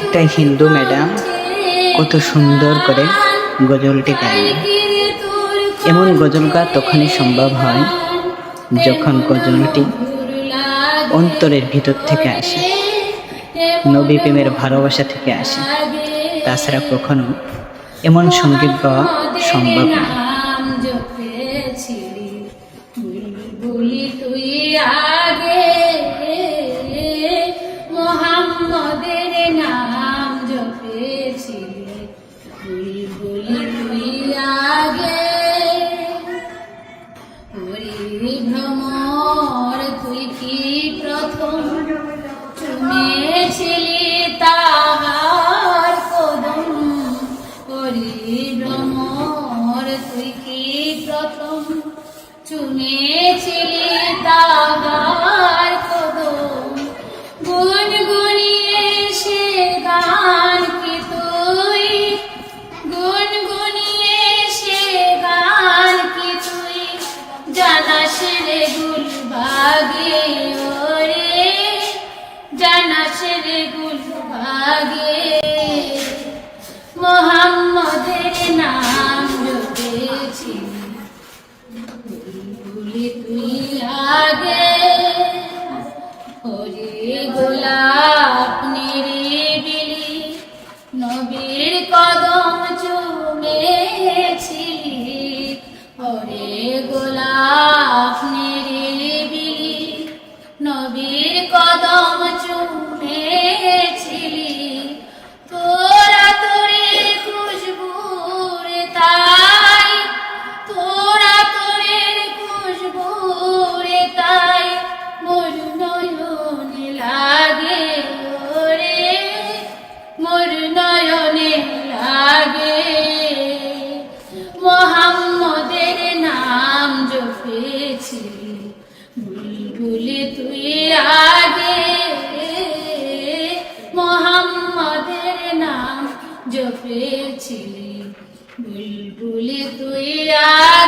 একটা হিন্দু ম্যাডাম কত সুন্দর করে গজলটি গাইল। এমন গজল গাওয়া তখনই সম্ভব হয় যখন গজলটি অন্তরের ভিতর থেকে আসে, নবী প্রেমের ভালোবাসা থেকে আসে। তাছাড়া কখনো এমন সঙ্গীত গাওয়া সম্ভব না। তুই আগে মোহাম্মদের নাম জপেছিলি, বুলবুলি তুই আগে ভ্রমর তুই কি প্রথম চুমেছিলি তাহার কদম, ভ্রমর তুই কি প্রথম চুমেছিলি তাহার কদম, গুনগুনিয়ে সে গান কি তুই, গুনগুনিয়ে সে গান কি তুই জানাস রে গুলবাগে, ওরে জানাস রে গুলবাগে মোহাম্মদের নাম জপেছিলি, বুলবুলি তুই আগে ওরে গোলাপ নিরিবিলি নবীর কদম চুমেছিলি, ওরে গোলাপ নিরিবিলি নবীর কদম চুমেছিলি, তোরা তোরে খুশবুরে তাই, তোরা তোরের খুশবুরে তাই মোর নয়নে লাগে, ওরে মোর নয়নে লাগে মোহাম্মদের নাম জপেছিলি, বুলবুলি তুই আগে মোহাম্মদের নাম জপেছিলি, বুলবুলি তুই আগে।